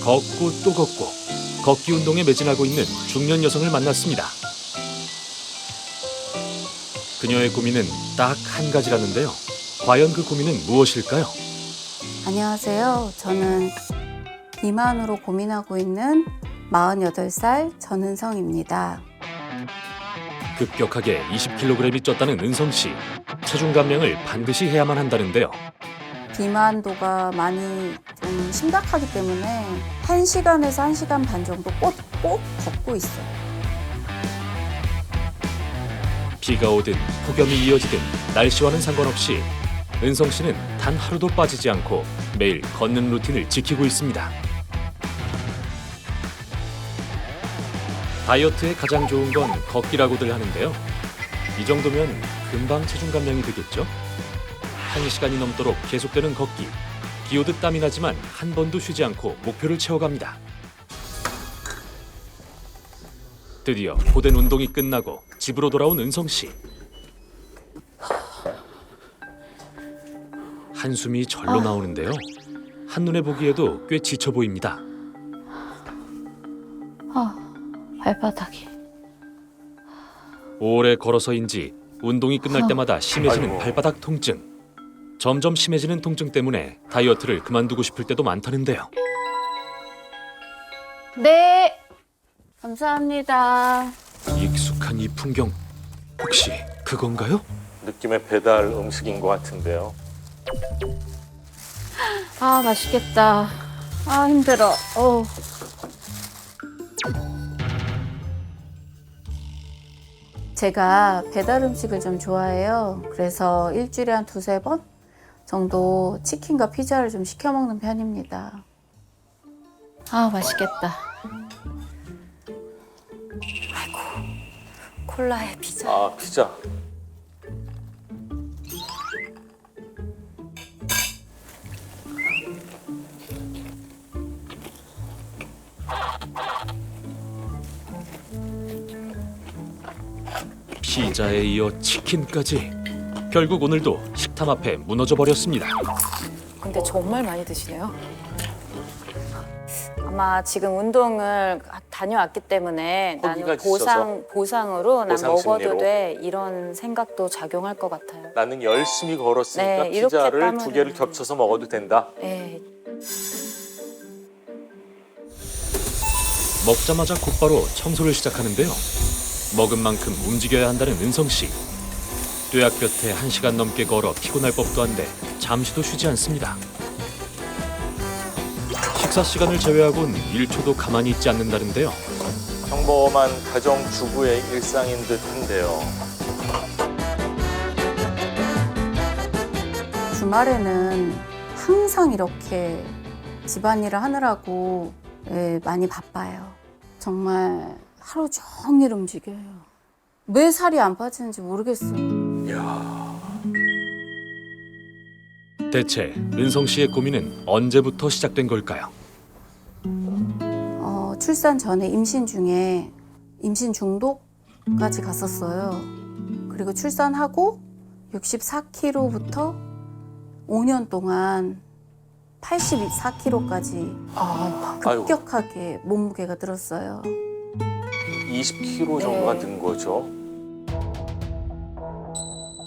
걷고 또 걷고 걷기 운동에 매진하고 있는 중년 여성을 만났습니다. 그녀의 고민은 딱 한 가지라는데요. 과연 그 고민은 무엇일까요? 안녕하세요. 저는 비만으로 고민하고 있는 48살 전은성입니다. 급격하게 20kg이 쪘다는 은성 씨. 체중 감량을 반드시 해야만 한다는데요. 비만도가 많이 좀 심각하기 때문에 1시간에서 1시간 반 정도 꼭 걷고 있어요. 비가 오든 폭염이 이어지든 날씨와는 상관없이 은성 씨는 단 하루도 빠지지 않고 매일 걷는 루틴을 지키고 있습니다. 다이어트에 가장 좋은 건 걷기라고들 하는데요. 이 정도면 금방 체중 감량이 되겠죠? 1시간이 넘도록 계속되는 걷기. 비 오듯 땀이 나지만 한 번도 쉬지 않고 목표를 채워갑니다. 드디어 고된 운동이 끝나고 집으로 돌아온 은성 씨. 한숨이 절로 나오는데요. 한눈에 보기에도 꽤 지쳐 보입니다. 발바닥이. 오래 걸어서인지 운동이 끝날 때마다 심해지는 발바닥 통증. 점점 심해지는 통증 때문에 다이어트를 그만두고 싶을 때도 많다는데요. 네. 감사합니다. 익숙한 이 풍경, 혹시 그건가요? 느낌의 배달 음식인 것 같은데요. 아, 맛있겠다. 아, 힘들어. 제가 배달 음식을 좀 좋아해요. 그래서 일주일에 한 2-3번 정도 치킨과 피자를 좀 시켜 먹는 편입니다. 아, 맛있겠다. 아이고, 콜라에 피자. 아, 피자. 피자에 이어 치킨까지. 결국 오늘도 식탐 앞에 무너져 버렸습니다. 근데 정말 많이 드시네요. 아마 지금 운동을 다녀왔기 때문에 나는 허기가 지쳐서? 보상으로 난 보상 먹어도 심리로? 돼 이런 생각도 작용할 것 같아요. 나는 열심히 걸었으니까 네, 이렇게 피자를 땀을 2개를 겹쳐서 먹어도 된다. 네. 먹자마자 곧바로 청소를 시작하는데요. 먹은 만큼 움직여야 한다는 은성 씨. 뙤약 곁에 1시간 넘게 걸어 피곤할 법도 한데 잠시도 쉬지 않습니다. 식사 시간을 제외하곤 1초도 가만히 있지 않는다는데요. 평범한 가정주부의 일상인 듯한데요. 주말에는 항상 이렇게 집안일을 하느라고 많이 바빠요. 정말 하루 종일 움직여요. 왜 살이 안 빠지는지 모르겠어요. 대체 은성 씨의 고민은 언제부터 시작된 걸까요? 출산 전에 임신 중에 임신 중독까지 갔었어요. 그리고 출산하고 64kg부터 5년 동안 84kg까지 급격하게 몸무게가 늘었어요. 20kg 정도가 네. 는 거죠.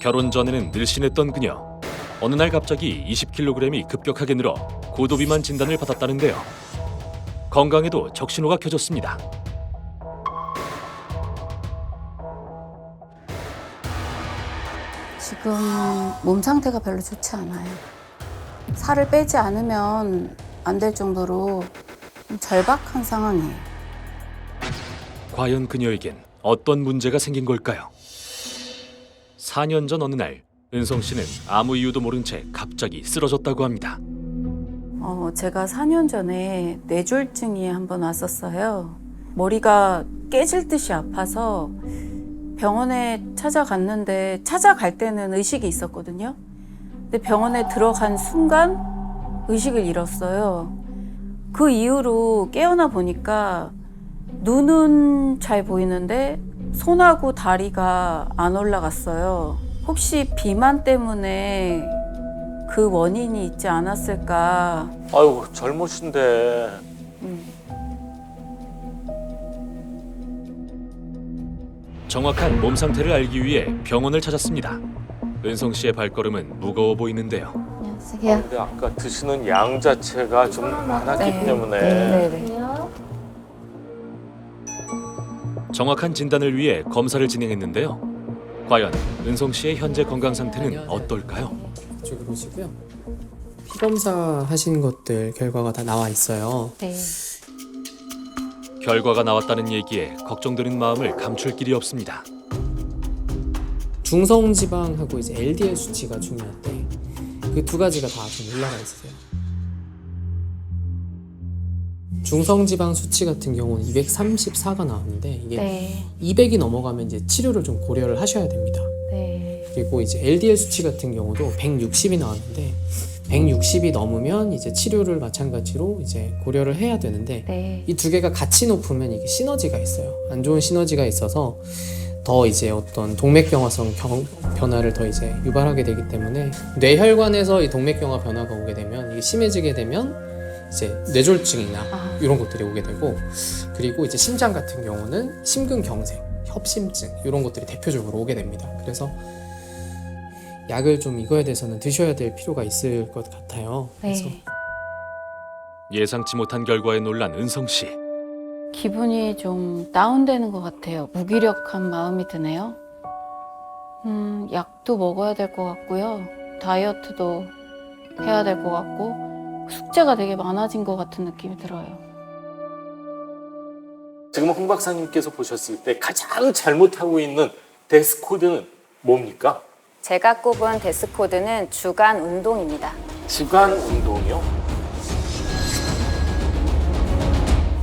결혼 전에는 늘씬했던 그녀. 어느 날 갑자기 20kg이 급격하게 늘어 고도비만 진단을 받았다는데요. 건강에도 적신호가 켜졌습니다. 지금 몸 상태가 별로 좋지 않아요. 살을 빼지 않으면 안 될 정도로 좀 절박한 상황이에요. 과연 그녀에겐 어떤 문제가 생긴 걸까요? 4년 전 어느 날 은성 씨는 아무 이유도 모른 채 갑자기 쓰러졌다고 합니다. 제가 4년 전에 뇌졸중이 한번 왔었어요. 머리가 깨질 듯이 아파서 병원에 찾아갔는데 찾아갈 때는 의식이 있었거든요. 근데 병원에 들어간 순간 의식을 잃었어요. 그 이후로 깨어나 보니까 눈은 잘 보이는데 손하고 다리가 안 올라갔어요. 혹시 비만 때문에 그 원인이 있지 않았을까. 아유, 젊으신데 정확한 몸 상태를 알기 위해 병원을 찾았습니다. 은성 씨의 발걸음은 무거워 보이는데요. 안녕하세요. 근데 아까 드시는 양 자체가 좀 많았기 네. 때문에 네네. 정확한 진단을 위해 검사를 진행했는데요. 과연 은성 씨의 현재 건강 상태는 어떨까요? 이쪽으로 오시고요. 피 검사 하신 것들 결과가 다 나와 있어요. 네. 결과가 나왔다는 얘기에 걱정되는 마음을 감출 길이 없습니다. 중성 지방하고 이제 LDL 수치가 중요한데 그 두 가지가 다 좀 올라가 있으세요. 중성 지방 수치 같은 경우는 234가 나왔는데 이게 네. 200이 넘어가면 이제 치료를 좀 고려를 하셔야 됩니다. 네. 그리고 이제 LDL 수치 같은 경우도 160이 나왔는데 160이 넘으면 이제 치료를 마찬가지로 이제 고려를 해야 되는데 네. 이 두 개가 같이 높으면 이게 시너지가 있어요. 안 좋은 시너지가 있어서 더 이제 어떤 동맥경화성 변화를 더 이제 유발하게 되기 때문에 뇌혈관에서 이 동맥경화 변화가 오게 되면 이게 심해지게 되면 이제 뇌졸중이나 이런 것들이 오게 되고 그리고 이제 심장 같은 경우는 심근경색, 협심증 이런 것들이 대표적으로 오게 됩니다. 그래서 약을 좀 이거에 대해서는 드셔야 될 필요가 있을 것 같아요. 그래서 네. 예상치 못한 결과에 놀란 은성 씨. 기분이 좀 다운되는 것 같아요. 무기력한 마음이 드네요. 약도 먹어야 될 것 같고요. 다이어트도 해야 될 것 같고 숙제가 되게 많아진 것 같은 느낌이 들어요. 지금 홍 박사님께서 보셨을 때 가장 잘못하고 있는 데스코드는 뭡니까? 제가 꼽은 데스코드는 주간 운동입니다. 주간 운동이요?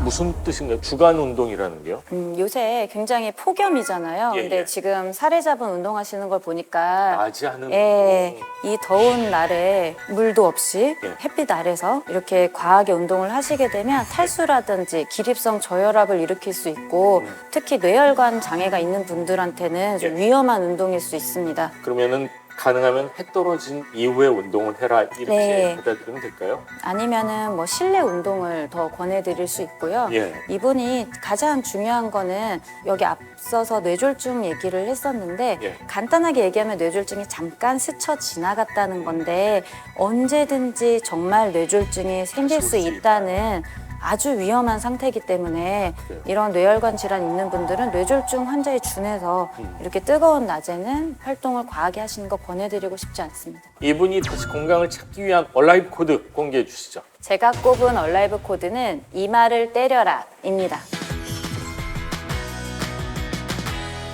무슨 뜻인가요? 주간 운동이라는 게요? 요새 굉장히 폭염이잖아요. 예, 근데 예. 지금 살을 잡은 운동하시는 걸 보니까 낮에 하는 예, 이 더운 날에 물도 없이 예. 햇빛 아래서 이렇게 과하게 운동을 하시게 되면 탈수라든지 기립성 저혈압을 일으킬 수 있고 특히 뇌혈관 장애가 있는 분들한테는 좀 예. 위험한 운동일 수 있습니다. 그러면은 가능하면 해 떨어진 이후에 운동을 해라 이렇게 네. 받아들이면 될까요? 아니면은 뭐 실내 운동을 더 권해드릴 수 있고요. 예. 이분이 가장 중요한 거는 여기 앞서서 뇌졸중 얘기를 했었는데 예. 간단하게 얘기하면 뇌졸중이 잠깐 스쳐 지나갔다는 건데 언제든지 정말 뇌졸중이 생길 수 있다는 아주 위험한 상태이기 때문에 그래요. 이런 뇌혈관 질환 있는 분들은 뇌졸중 환자에 준해서 이렇게 뜨거운 낮에는 활동을 과하게 하시는 거 권해드리고 싶지 않습니다. 이분이 다시 건강을 찾기 위한 얼라이브 코드 공개해 주시죠. 제가 꼽은 얼라이브 코드는 이마를 때려라입니다.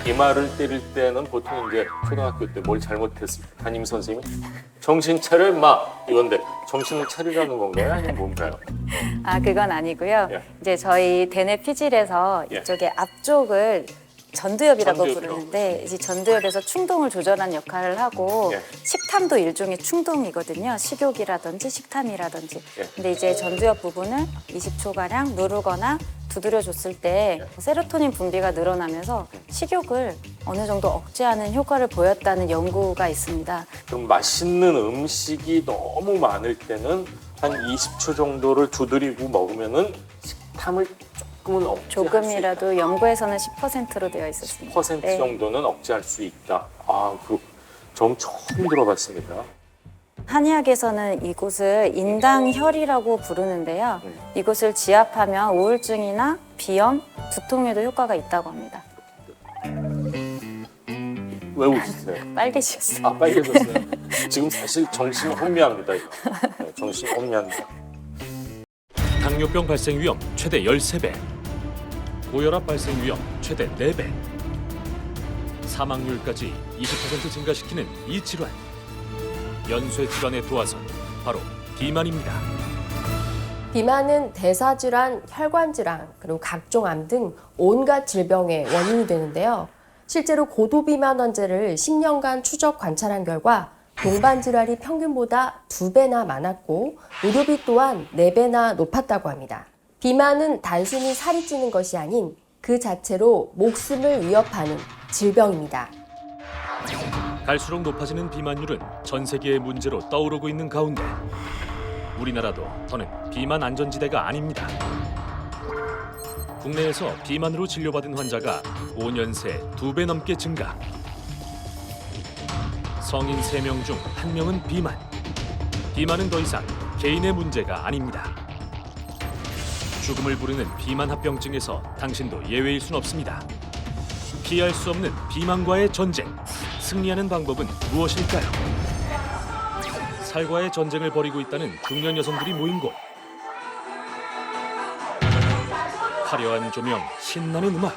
이마를 때릴 때는 보통 이제 초등학교 때 뭘 잘못했습니까? 담임 선생님이 정신 차려 마 이건데 정신을 차리라는 건가요? 아니면 뭔가요? 아, 그건 아니고요. 예. 이제 저희 대뇌 피질에서 예. 이쪽에 앞쪽을 전두엽이라고 전두엽이요? 부르는데 이 전두엽에서 충동을 조절하는 역할을 하고 예. 식탐도 일종의 충동이거든요. 식욕이라든지 식탐이라든지. 예. 근데 이제 전두엽 부분을 20초가량 누르거나 두드려줬을 때 세로토닌 분비가 늘어나면서 식욕을 어느 정도 억제하는 효과를 보였다는 연구가 있습니다. 그럼 맛있는 음식이 너무 많을 때는 한 20초 정도를 두드리고 먹으면은 식탐을 조금은 억제할 조금이라도 연구에서는 10%로 되어 있었습니다. 수 있다. 10% 네. 정도는 억제할 수 있다. 아, 전 처음 들어봤습니다. 한의학에서는 이곳을 인당혈이라고 부르는데요. 이곳을 지압하면 우울증이나 비염, 두통에도 효과가 있다고 합니다. 왜 웃으세요? 빨개지셨어요. 아, 빨개졌어요. 지금 사실 정신 혼미합니다. 이거. 네, 정신 혼미합니다. 당뇨병 발생 위험 최대 13배. 고혈압 발생 위험 최대 4배. 사망률까지 20% 증가시키는 이 질환. 연쇄 질환의 도화선 바로 비만입니다. 비만은 대사질환, 혈관질환, 그리고 각종 암 등 온갖 질병의 원인이 되는데요. 실제로 고도비만 환자를 10년간 추적 관찰한 결과 동반 질환이 평균보다 2배나 많았고 의료비 또한 4배나 높았다고 합니다. 비만은 단순히 살이 찌는 것이 아닌 그 자체로 목숨을 위협하는 질병입니다. 갈수록 높아지는 비만율은 전 세계의 문제로 떠오르고 있는 가운데 우리나라도 더는 비만 안전지대가 아닙니다. 국내에서 비만으로 진료받은 환자가 5년 새 2배 넘게 증가. 성인 3명 중 1명은 비만. 비만은 더 이상 개인의 문제가 아닙니다. 죽음을 부르는 비만 합병증에서 당신도 예외일 순 없습니다. 피할 수 없는 비만과의 전쟁. 승리하는 방법은 무엇일까요? 살과의 전쟁을 벌이고 있다는 중년 여성들이 모인 곳. 화려한 조명, 신나는 음악,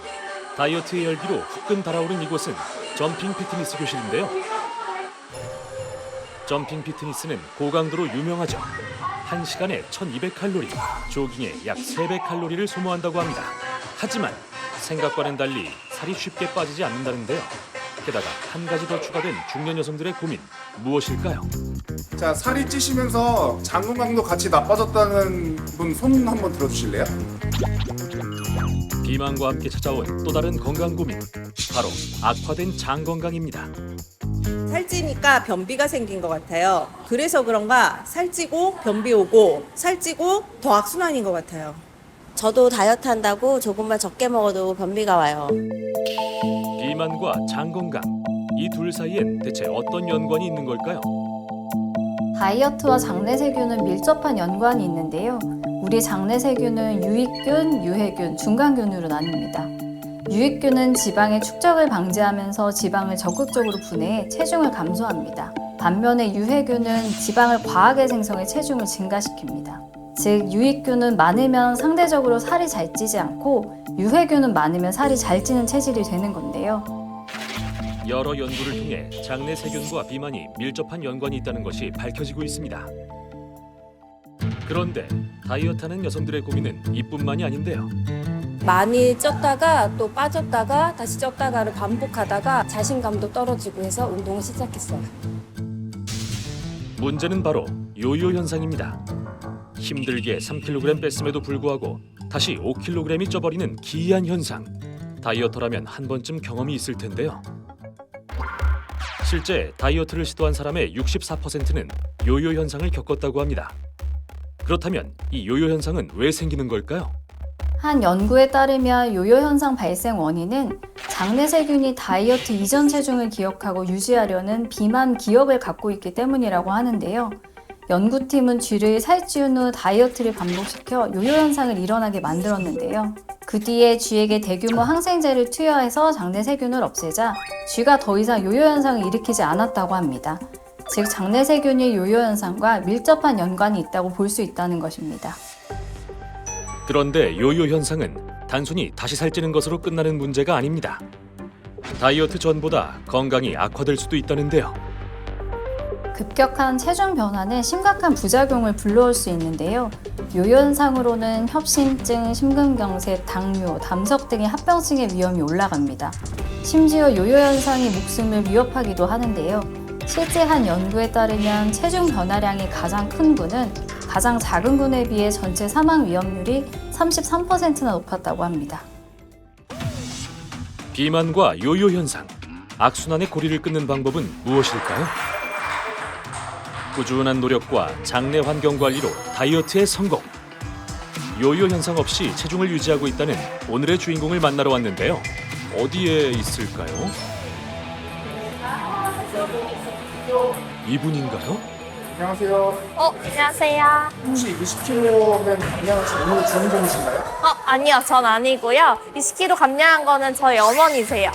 다이어트의 열기로 후끈 달아오른 이곳은 점핑 피트니스 교실인데요. 점핑 피트니스는 고강도로 유명하죠. 1시간에 1200칼로리, 조깅에 약 300칼로리를 소모한다고 합니다. 하지만 생각과는 달리 살이 쉽게 빠지지 않는다는데요. 게다가 한 가지 더 추가된 중년 여성들의 고민, 무엇일까요? 자, 살이 찌시면서 장 건강도 같이 나빠졌다는 분 손 한번 들어주실래요? 비만과 함께 찾아온 또 다른 건강 고민, 바로 악화된 장 건강입니다. 살찌니까 변비가 생긴 것 같아요. 그래서 그런가 살찌고 변비 오고 살찌고 더 악순환인 것 같아요. 저도 다이어트 한다고 조금만 적게 먹어도 변비가 와요. 비만과 장 건강, 이 둘 사이엔 대체 어떤 연관이 있는 걸까요? 다이어트와 장내세균은 밀접한 연관이 있는데요. 우리 장내세균은 유익균, 유해균, 중간균으로 나뉩니다. 유익균은 지방의 축적을 방지하면서 지방을 적극적으로 분해해 체중을 감소합니다. 반면에 유해균은 지방을 과하게 생성해 체중을 증가시킵니다. 즉, 유익균은 많으면 상대적으로 살이 잘 찌지 않고 유해균은 많으면 살이 잘 찌는 체질이 되는 건데요. 여러 연구를 통해 장내 세균과 비만이 밀접한 연관이 있다는 것이 밝혀지고 있습니다. 그런데 다이어트하는 여성들의 고민은 이뿐만이 아닌데요. 많이 쪘다가 또 빠졌다가 다시 쪘다가를 반복하다가 자신감도 떨어지고 해서 운동을 시작했어요. 문제는 바로 요요 현상입니다. 힘들게 3kg 뺐음에도 불구하고 다시 5kg이 쪄버리는 기이한 현상. 다이어터라면 한 번쯤 경험이 있을 텐데요. 실제 다이어트를 시도한 사람의 64%는 요요 현상을 겪었다고 합니다. 그렇다면 이 요요 현상은 왜 생기는 걸까요? 한 연구에 따르면 요요 현상 발생 원인은 장내세균이 다이어트 이전 체중을 기억하고 유지하려는 비만 기억을 갖고 있기 때문이라고 하는데요. 연구팀은 쥐를 살찌운 후 다이어트를 반복시켜 요요 현상을 일어나게 만들었는데요. 그 뒤에 쥐에게 대규모 항생제를 투여해서 장내세균을 없애자 쥐가 더 이상 요요 현상을 일으키지 않았다고 합니다. 즉, 장내세균이 요요 현상과 밀접한 연관이 있다고 볼 수 있다는 것입니다. 그런데 요요 현상은 단순히 다시 살찌는 것으로 끝나는 문제가 아닙니다. 다이어트 전보다 건강이 악화될 수도 있다는데요. 급격한 체중 변화는 심각한 부작용을 불러올 수 있는데요. 요요 현상으로는 협심증, 심근경색, 당뇨, 담석 등의 합병증의 위험이 올라갑니다. 심지어 요요 현상이 목숨을 위협하기도 하는데요. 실제 한 연구에 따르면 체중 변화량이 가장 큰 군은 가장 작은 군에 비해 전체 사망 위험률이 33%나 높았다고 합니다. 비만과 요요 현상, 악순환의 고리를 끊는 방법은 무엇일까요? 꾸준한 노력과 장내 환경 관리로 다이어트에 성공. 요요 현상 없이 체중을 유지하고 있다는 오늘의 주인공을 만나러 왔는데요. 어디에 있을까요? 이분인가요? 안녕하세요. 안녕하세요. 혹시 20kg 감량하신 오늘 주인공이신가요? 아니요, 전 아니고요. 20kg 감량한 거는 저희 어머니세요.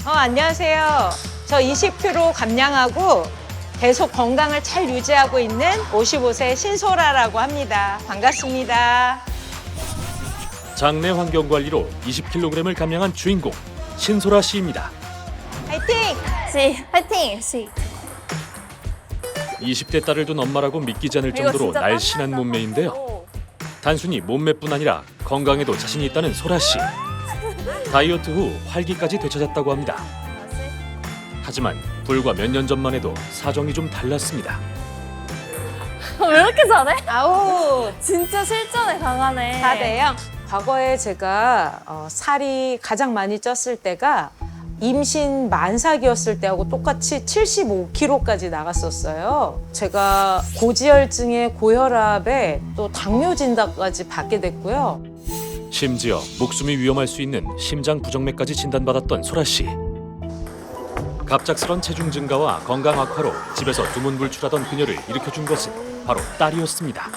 안녕하세요. 저 20kg 감량하고 계속 건강을 잘 유지하고 있는 55세 신소라라고 합니다. 반갑습니다. 장내 환경 관리로 20kg을 감량한 주인공 신소라 씨입니다. 화이팅! 시, 화이팅! 시. 20대 딸을 둔 엄마라고 믿기지 않을 이거 정도로 진짜 날씬한 땀난다고. 몸매인데요. 단순히 몸매뿐 아니라 건강에도 자신이 있다는 소라 씨. 다이어트 후 활기까지 되찾았다고 합니다. 하지만 불과 몇 년 전만 해도 사정이 좀 달랐습니다. 왜 이렇게 잘해? 아우, 진짜 실전에 강하네. 4대요. 과거에 제가 살이 가장 많이 쪘을 때가 임신 만삭이었을 때하고 똑같이 75kg까지 나갔었어요. 제가 고지혈증에 고혈압에 또 당뇨 진단까지 받게 됐고요. 심지어 목숨이 위험할 수 있는 심장 부정맥까지 진단받았던 소라 씨. 갑작스런 체중 증가와 건강 악화로 집에서 두문불출하던 그녀를 일으켜준 것은 바로 딸이었습니다.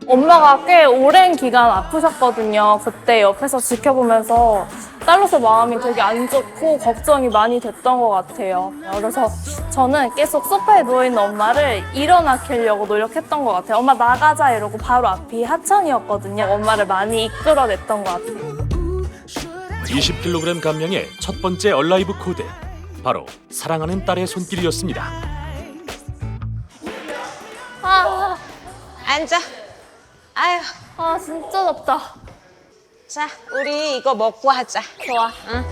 엄마가 꽤 오랜 기간 아프셨거든요. 그때 옆에서 지켜보면서 딸로서 마음이 되게 안 좋고 걱정이 많이 됐던 것 같아요. 그래서 저는 계속 소파에 누워있는 엄마를 일어나 켜려고 노력했던 것 같아요. 엄마 나가자 이러고 바로 앞이 하천이었거든요. 엄마를 많이 이끌어냈던 것 같아요. 20kg 감량의 첫 번째 얼라이브 코드, 바로 사랑하는 딸의 손길이었습니다. 아, 앉아. 아유, 아 진짜 덥다. 자, 우리 이거 먹고 하자. 좋아. 응?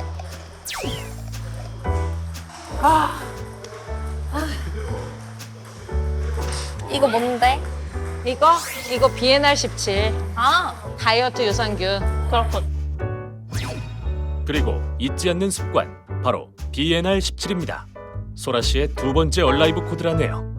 이거 뭔데? 이거 BNR 17. 아, 다이어트 유산균. 그렇군. 그리고 잊지 않는 습관, 바로 BNR 17입니다. 소라 씨의 두 번째 얼라이브 코드라네요.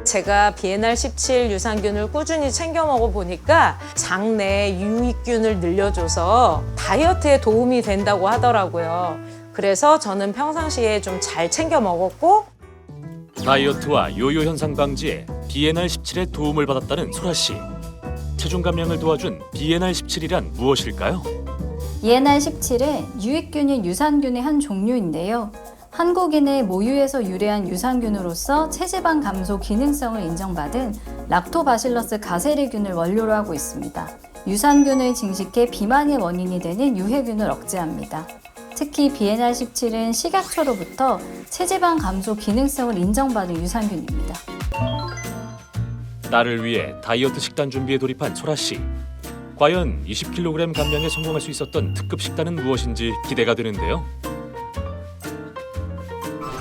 제가 BNR 17 유산균을 꾸준히 챙겨 먹어 보니까 장내 유익균을 늘려줘서 다이어트에 도움이 된다고 하더라고요. 그래서 저는 평상시에 좀 잘 챙겨 먹었고, 다이어트와 요요 현상 방지에 BNR 17의 도움을 받았다는 소라 씨. 체중 감량을 도와준 BNR 17이란 무엇일까요? BNR 17은 유익균인 유산균의 한 종류인데요. 한국인의 모유에서 유래한 유산균으로서 체지방 감소 기능성을 인정받은 락토바실러스 가세리균을 원료로 하고 있습니다. 유산균을 증식해 비만의 원인이 되는 유해균을 억제합니다. 특히 BNR 17은 식약처로부터 체지방 감소 기능성을 인정받은 유산균입니다. 딸을 위해 다이어트 식단 준비에 돌입한 소라 씨. 과연 20kg 감량에 성공할 수 있었던 특급 식단은 무엇인지 기대가 되는데요.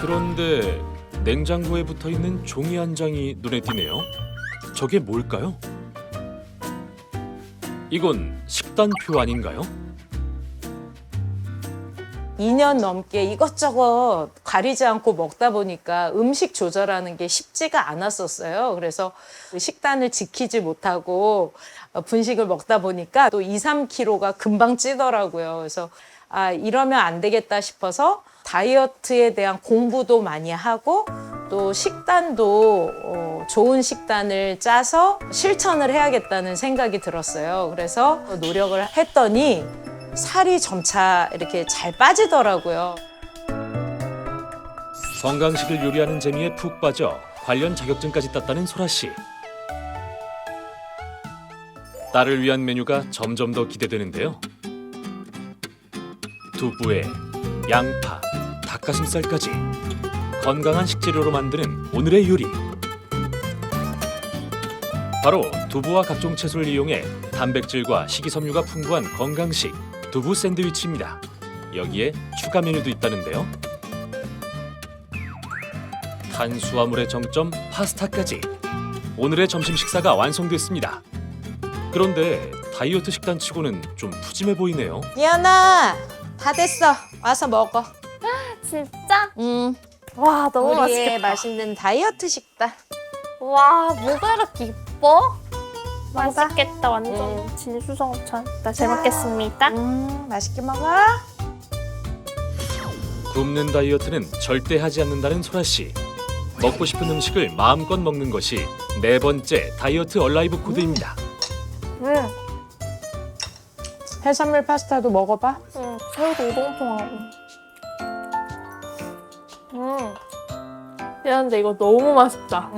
그런데 냉장고에 붙어있는 종이 한 장이 눈에 띄네요. 저게 뭘까요? 이건 식단표 아닌가요? 2년 넘게 이것저것 가리지 않고 먹다 보니까 음식 조절하는 게 쉽지가 않았었어요. 그래서 식단을 지키지 못하고 분식을 먹다 보니까 또 2, 3kg가 금방 찌더라고요. 그래서 이러면 안 되겠다 싶어서 다이어트에 대한 공부도 많이 하고 또 식단도 좋은 식단을 짜서 실천을 해야겠다는 생각이 들었어요. 그래서 노력을 했더니 살이 점차 이렇게 잘 빠지더라고요. 건강식을 요리하는 재미에 푹 빠져 관련 자격증까지 땄다는 소라 씨. 딸을 위한 메뉴가 점점 더 기대되는데요. 두부에 양파, 닭가슴살까지 건강한 식재료로 만드는 오늘의 요리. 바로 두부와 각종 채소를 이용해 단백질과 식이섬유가 풍부한 건강식 두부 샌드위치입니다. 여기에 추가 메뉴도 있다는데요. 탄수화물의 정점 파스타까지 오늘의 점심 식사가 완성됐습니다. 그런데 다이어트 식단치고는 좀 푸짐해 보이네요. 미연아, 다 됐어. 와서 먹어. 진짜? 응. 와, 너무 우리의 맛있겠다. 맛있는 다이어트 식단. 와, 뭐가 이렇게 이뻐? 맛있겠다, 완전 진수성찬. 나 잘 먹겠습니다. 맛있게 먹어. 굶는 다이어트는 절대 하지 않는다는 소라 씨. 먹고 싶은 음식을 마음껏 먹는 것이 네 번째 다이어트 얼라이브 코드입니다. 해산물 파스타도 먹어봐. 새우도 우동통하고. 미안한데 이거 너무 맛있다.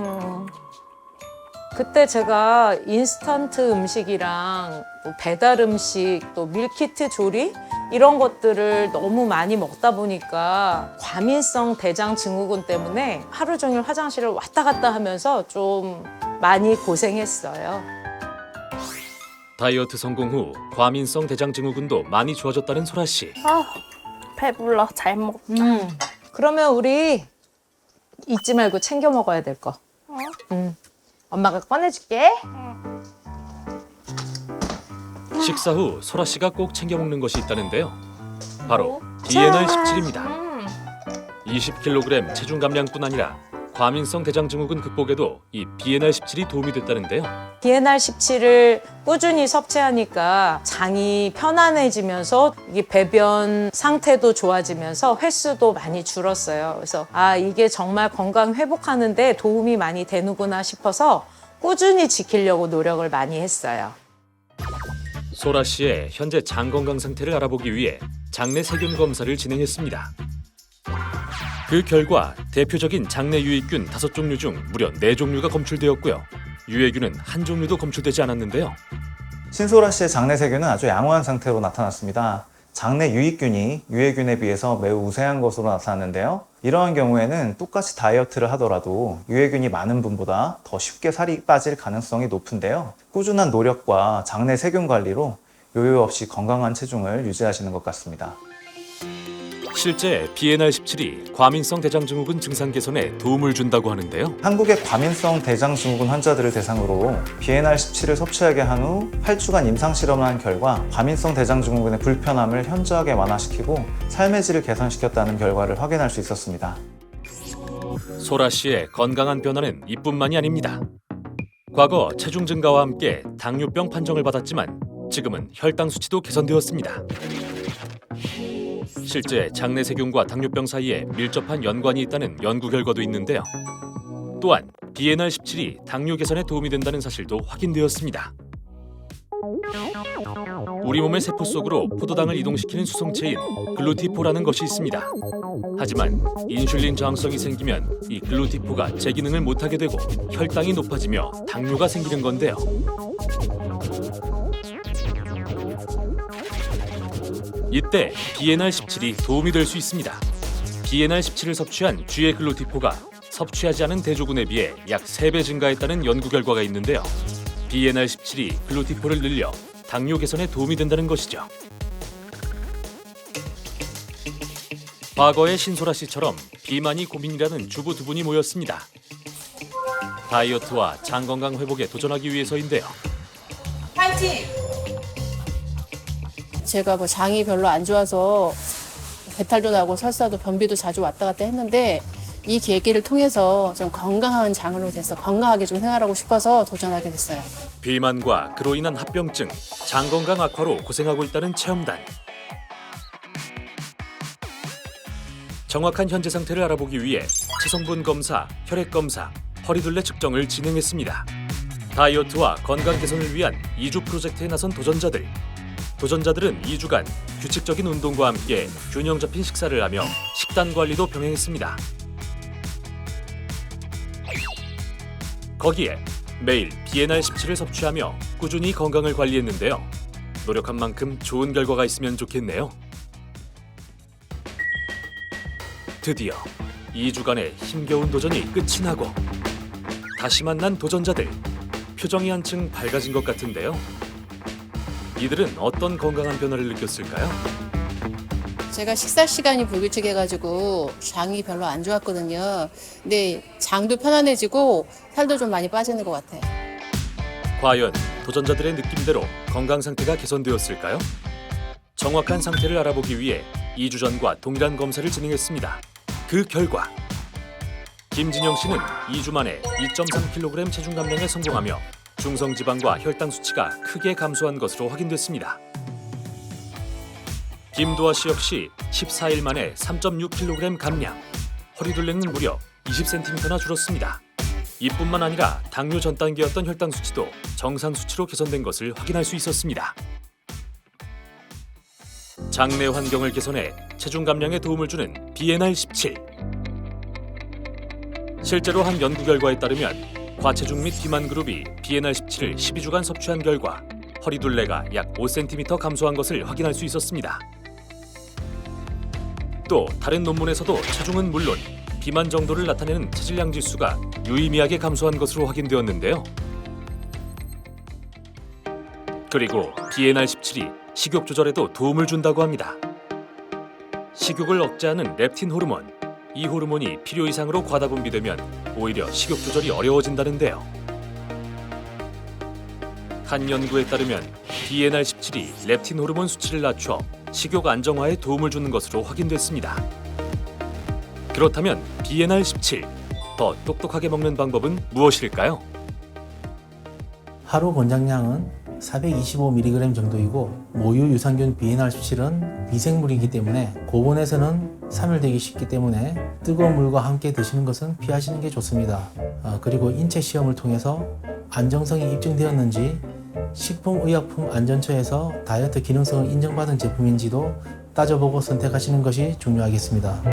그때 제가 인스턴트 음식이랑 또 배달 음식, 또 밀키트 조리 이런 것들을 너무 많이 먹다 보니까 과민성 대장 증후군 때문에 하루 종일 화장실을 왔다 갔다 하면서 좀 많이 고생했어요. 다이어트 성공 후 과민성 대장 증후군도 많이 좋아졌다는 소라 씨. 아, 배불러. 잘 먹었다. 그러면 우리 잊지 말고 챙겨 먹어야 될 거. 엄마가 꺼내줄게. 식사 후 소라 씨가 꼭 챙겨 먹는 것이 있다는데요. 바로 BNR 17입니다. 20kg 체중 감량뿐 아니라 과민성 대장 증후군 극복에도 이 BNR17이 도움이 됐다는데요. BNR17을 꾸준히 섭취하니까 장이 편안해지면서 이게 배변 상태도 좋아지면서 횟수도 많이 줄었어요. 그래서 이게 정말 건강 회복하는 데 도움이 많이 되는구나 싶어서 꾸준히 지키려고 노력을 많이 했어요. 소라 씨의 현재 장 건강 상태를 알아보기 위해 장내 세균 검사를 진행했습니다. 그 결과 대표적인 장내 유익균 5종류 중 무려 4종류가 검출되었고요. 유해균은 한 종류도 검출되지 않았는데요. 신소라 씨의 장내 세균은 아주 양호한 상태로 나타났습니다. 장내 유익균이 유해균에 비해서 매우 우세한 것으로 나타났는데요. 이러한 경우에는 똑같이 다이어트를 하더라도 유해균이 많은 분보다 더 쉽게 살이 빠질 가능성이 높은데요. 꾸준한 노력과 장내 세균 관리로 요요 없이 건강한 체중을 유지하시는 것 같습니다. 실제 BNR17이 과민성 대장 증후군 증상 개선에 도움을 준다고 하는데요. 한국의 과민성 대장 증후군 환자들을 대상으로 BNR17을 섭취하게 한 후 8주간 임상 실험을 한 결과 과민성 대장 증후군의 불편함을 현저하게 완화시키고 삶의 질을 개선시켰다는 결과를 확인할 수 있었습니다. 소라 씨의 건강한 변화는 이뿐만이 아닙니다. 과거 체중 증가와 함께 당뇨병 판정을 받았지만 지금은 혈당 수치도 개선되었습니다. 실제 장내 세균과 당뇨병 사이에 밀접한 연관이 있다는 연구 결과도 있는데요. 또한 BNR17이 당뇨 개선에 도움이 된다는 사실도 확인되었습니다. 우리 몸의 세포 속으로 포도당을 이동시키는 수송체인 글루티포라는 것이 있습니다. 하지만 인슐린 저항성이 생기면 이 글루티포가 제 기능을 못하게 되고 혈당이 높아지며 당뇨가 생기는 건데요. 이때 BNR17이 도움이 될 수 있습니다. BNR17을 섭취한 쥐의 글루티포가 섭취하지 않은 대조군에 비해 약 3배 증가했다는 연구 결과가 있는데요. BNR17이 글루티포를 늘려 당뇨 개선에 도움이 된다는 것이죠. 과거의 신소라 씨처럼 비만이 고민이라는 주부 두 분이 모였습니다. 다이어트와 장 건강 회복에 도전하기 위해서인데요. 파이팅! 제가 뭐 장이 별로 안 좋아서 배탈도 나고 설사도 변비도 자주 왔다 갔다 했는데 이 계기를 통해서 좀 건강한 장으로 돼서 건강하게 좀 생활하고 싶어서 도전하게 됐어요. 비만과 그로 인한 합병증, 장 건강 악화로 고생하고 있다는 체험단. 정확한 현재 상태를 알아보기 위해 체성분 검사, 혈액 검사, 허리둘레 측정을 진행했습니다. 다이어트와 건강 개선을 위한 2주 프로젝트에 나선 도전자들. 도전자들은 2주간 규칙적인 운동과 함께 균형 잡힌 식사를 하며 식단 관리도 병행했습니다. 거기에 매일 BNR17을 섭취하며 꾸준히 건강을 관리했는데요. 노력한 만큼 좋은 결과가 있으면 좋겠네요. 드디어 2주간의 힘겨운 도전이 끝이 나고 다시 만난 도전자들. 표정이 한층 밝아진 것 같은데요. 이들은 어떤 건강한 변화를 느꼈을까요? 제가 식사 시간이 불규칙해가지고 장이 별로 안 좋았거든요. 근데 장도 편안해지고 살도 좀 많이 빠지는 것 같아요. 과연 도전자들의 느낌대로 건강 상태가 개선되었을까요? 정확한 상태를 알아보기 위해 2주 전과 동일한 검사를 진행했습니다. 그 결과 김진영 씨는 2주 만에 2.3kg 체중 감량에 성공하며 중성지방과 혈당 수치가 크게 감소한 것으로 확인됐습니다. 김도아 씨 역시 14일 만에 3.6kg 감량, 허리둘레는 무려 20cm나 줄었습니다. 이뿐만 아니라 당뇨 전 단계였던 혈당 수치도 정상 수치로 개선된 것을 확인할 수 있었습니다. 장내 환경을 개선해 체중 감량에 도움을 주는 BNR17. 실제로 한 연구 결과에 따르면 과체중 및 비만 그룹이 BNR17을 12주간 섭취한 결과 허리둘레가 약 5cm 감소한 것을 확인할 수 있었습니다. 또 다른 논문에서도 체중은 물론 비만 정도를 나타내는 체질량 지수가 유의미하게 감소한 것으로 확인되었는데요. 그리고 BNR17이 식욕 조절에도 도움을 준다고 합니다. 식욕을 억제하는 렙틴 호르몬. 이 호르몬이 필요 이상으로 과다 분비되면 오히려 식욕 조절이 어려워진다는데요. 한 연구에 따르면 BNR17이 렙틴 호르몬 수치를 낮춰 식욕 안정화에 도움을 주는 것으로 확인됐습니다. 그렇다면 BNR17 더 똑똑하게 먹는 방법은 무엇일까요? 하루 권장량은 425mg 정도이고 모유 유산균 비엔알 수치는 미생물이기 때문에 고온에서는 사멸되기 쉽기 때문에 뜨거운 물과 함께 드시는 것은 피하시는 게 좋습니다. 그리고 인체 시험을 통해서 안정성이 입증되었는지 식품의약품안전처에서 다이어트 기능성을 인정받은 제품인지도 따져보고 선택하시는 것이 중요하겠습니다.